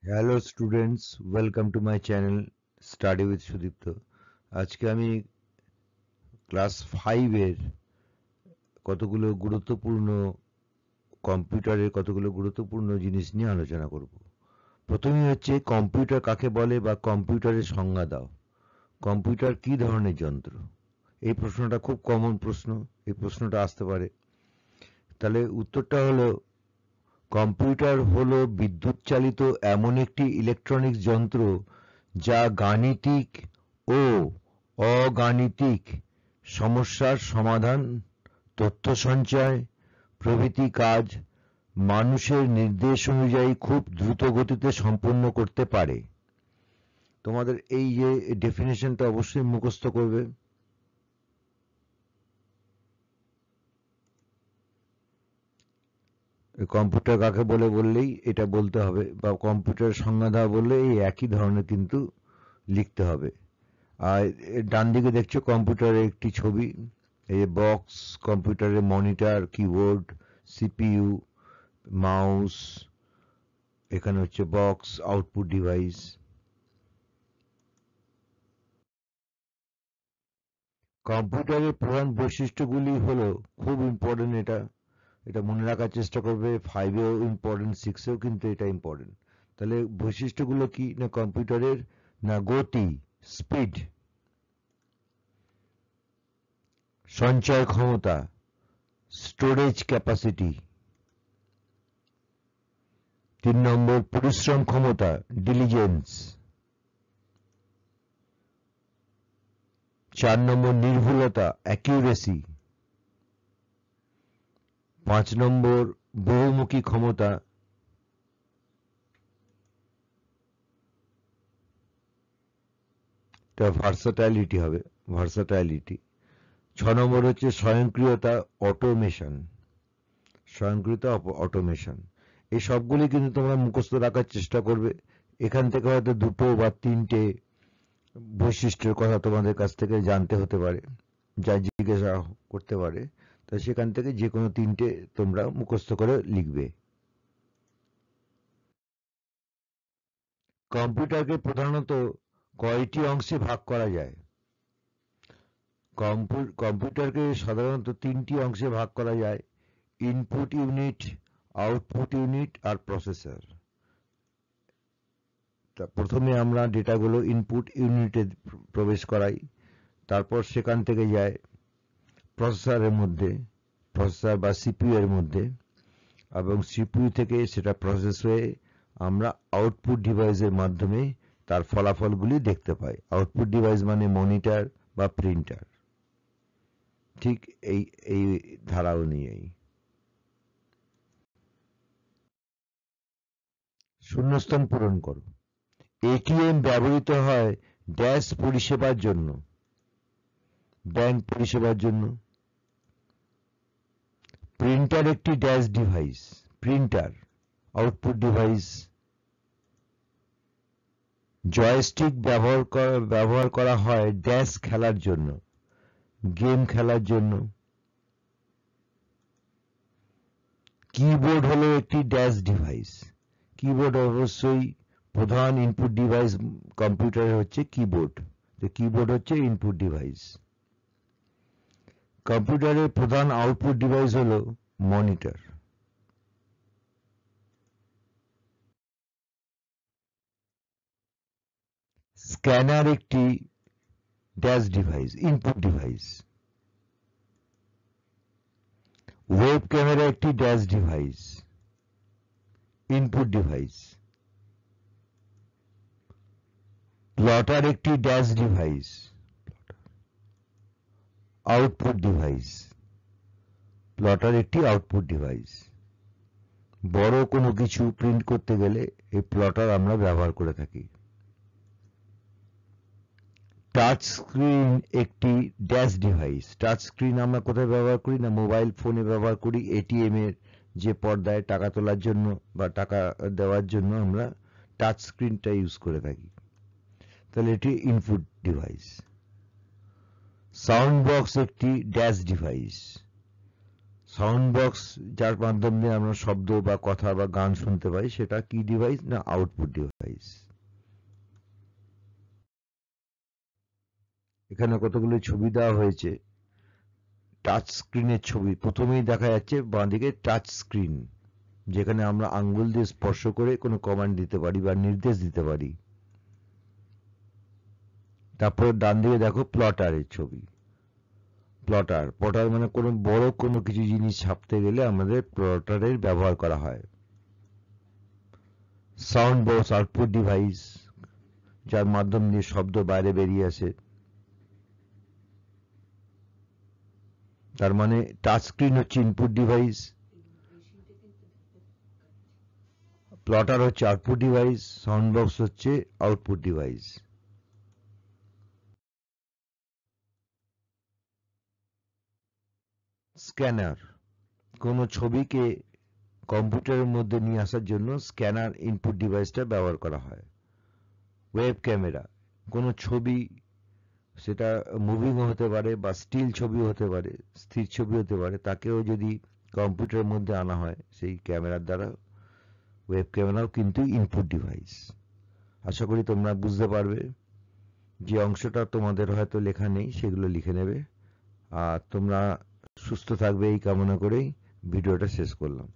Hello students, welcome to my channel study with Sudipta. আজকে আমি class 5-এর কম্পিউটারের কতগুলো গুরুত্বপূর্ণ জিনিস নিয়ে আলোচনা করব। প্রথমেই হচ্ছে কম্পিউটার কাকে বলে বা কম্পিউটারের সংজ্ঞা দাও। কম্পিউটার কি ধরনের যন্ত্র? এই প্রশ্নটা খুব কমন প্রশ্ন, এই প্রশ্নটা আসতে পারে। তাহলে উত্তরটা হলো, কম্পিউটার হলো বিদ্যুৎ চালিত এমন একটি ইলেকট্রনিক্স যন্ত্র যা গাণিতিক ও অগাণিতিক সমস্যার সমাধান, তথ্য সঞ্চয় প্রভৃতি কাজ মানুষের নির্দেশ অনুযায়ী খুব দ্রুত গতিতে সম্পন্ন করতে পারে। তোমাদের এই যে ডেফিনেশনটা অবশ্যই মুখস্থ করবে। কম্পিউটার কাকে বলে বললেই এটা বলতে হবে, বা কম্পিউটার সংজ্ঞা দেওয়া বললে এই একই ধরনের কিন্তু লিখতে হবে। আর ডান দিকে দেখছো কম্পিউটারের একটি ছবি, এই বক্স, কম্পিউটারের মনিটর, কিবোর্ড, সিপিইউ, মাউস, এখানে হচ্ছে বক্স, আউটপুট ডিভাইস। কম্পিউটারের প্রধান বৈশিষ্ট্যগুলি হলো, খুব ইম্পর্টেন্ট, এটা মনে রাখার চেষ্টা করবে। 5-এও ইম্পর্টেন্ট, 6-এও কিন্তু এটা ইম্পর্টেন্ট। তাহলে বৈশিষ্ট্যগুলো কি না কম্পিউটারের? না গতি, স্পিড, সঞ্চয় ক্ষমতা, স্টোরেজ ক্যাপাসিটি, 3 নম্বর পরিশ্রম ক্ষমতা, ডিলিজেন্স, 4 নম্বর নির্ভুলতা, অ্যাকিউরেসি, 5 নম্বর বহুমুখী ক্ষমতা, ভার্সাটাইলিটি হবে, ভার্সাটাইলিটি। 6 নম্বর হচ্ছে স্বয়ংক্রিয়তা, অটোমেশন, স্বয়ংক্রিয়তা, অটোমেশন। এই সবগুলি কিন্তু তোমরা মুখস্থ রাখার চেষ্টা করবে। এখান থেকে হয়তো 2টো বা 3টে বৈশিষ্ট্যের কথা তোমাদের কাছ থেকে জানতে হতে পারে, যা জিজ্ঞাসা করতে পারে। তো সেখান থেকে যে কোনো 3টে তোমরা মুখস্থ করে লিখবে। কম্পিউটারকে প্রধানত কয়টি অংশে ভাগ করা যায়? কম্পিউটারকে সাধারণত 3টি অংশে ভাগ করা যায়: ইনপুট ইউনিট, আউটপুট ইউনিট আর প্রসেসর। প্রথমে আমরা ডেটাগুলো ইনপুট ইউনিটে প্রবেশ করাই, তারপর সেখান থেকে যায় প্রসেসরের মধ্যে, প্রসেসর বা সিপিইউ এর মধ্যে, এবং সিপিইউ থেকে সেটা প্রসেস হয়ে আমরা আউটপুট ডিভাইসের মাধ্যমে তার ফলাফলগুলি দেখতে পাই। আউটপুট ডিভাইস মানে মনিটর বা প্রিন্টার। ঠিক এই ধারা অনুযায়ী শূন্যস্থান পূরণ করো। এটিএম ব্যবহৃত হয় ড্যাশ পরিষেবার জন্য, ব্যাংক পরিষেবার জন্য। প্রিন্টার একটি dash device, printer, output device. Joystick ব্যবহার করা হয় ড্যাশ খেলার জন্য, গেম খেলার জন্য। কিবোর্ড হলো একটি ড্যাশ ডিভাইস। কিবোর্ড অবশ্যই প্রধান ইনপুট ডিভাইস কম্পিউটারের হচ্ছে কিবোর্ড। কিবোর্ড হচ্ছে ইনপুট ডিভাইস। কম্পিউটারের প্রধান আউটপুট ডিভাইস হলো মনিটর। স্ক্যানার একটি dash device, input device. Web camera একটি dash device, input device. Plotter একটি dash device, output device. Plotter একটি আউটপুট ডিভাইস। বড় কোনো কিছু প্রিন্ট করতে গেলে এই প্লটার আমরা ব্যবহার করে থাকি। টাচ স্ক্রিন একটি ড্যাশ ডিভাইস। টাচ স্ক্রিন আমরা কোথায় ব্যবহার করি? না মোবাইল ফোনে ব্যবহার করি। এটিএম এর যে পর্দায় টাকা তোলার জন্য বা টাকা দেওয়ার জন্য আমরা টাচ স্ক্রিনটা ইউজ করে থাকি। তাহলে এটি ইনপুট ডিভাইস। সাউন্ড বক্স একটি ড্যাশ ডিভাইস। সাউন্ড বক্স যার মাধ্যমে আমরা শব্দ বা কথা বা গান শুনতে পাই, সেটা কি ডিভাইস না আউটপুট ডিভাইস। এখানে কতগুলো ছবি দেওয়া হয়েছে, টাচ স্ক্রিনের ছবি। প্রথমেই দেখা যাচ্ছে বাঁদিকে টাচ স্ক্রিন, যেখানে আমরা আঙ্গুল দিয়ে স্পর্শ করে কোনো কমান্ড দিতে পারি বা নির্দেশ দিতে পারি। তারপর ডান দিকে দেখো প্লটারের ছবি। প্লটার মানে কোনো কিছু জিনিস ছাপতে গেলে আমাদের প্লটারের ব্যবহার করা হয়। সাউন্ড বক্স আউটপুট ডিভাইস, যার মাধ্যম দিয়ে শব্দ বাইরে বেরিয়ে আসে। তার মানে টাচ স্ক্রিন হচ্ছে ইনপুট ডিভাইস, প্লটার হচ্ছে আউটপুট ডিভাইস, সাউন্ড বক্স হচ্ছে আউটপুট ডিভাইস। স্ক্যানার, কোনো ছবিকে কম্পিউটারের মধ্যে নিয়ে আসার জন্য স্ক্যানার ইনপুট ডিভাইসটা ব্যবহার করা হয়। ওয়েব ক্যামেরা, কোনো ছবি, সেটা মুভিং হতে পারে বা স্টিল ছবি হতে পারে, স্থির ছবি হতে পারে, তাকেও যদি কম্পিউটারের মধ্যে আনা হয় সেই ক্যামেরার দ্বারা, ওয়েব ক্যামেরাও কিন্তু ইনপুট ডিভাইস। আশা করি তোমরা বুঝতে পারবে। যে অংশটা তোমাদের হয়তো লেখা নেই সেগুলো লিখে নেবে। আর তোমরা সুস্থ থাকবে এই কামনা করেই ভিডিওটা শেষ করলাম।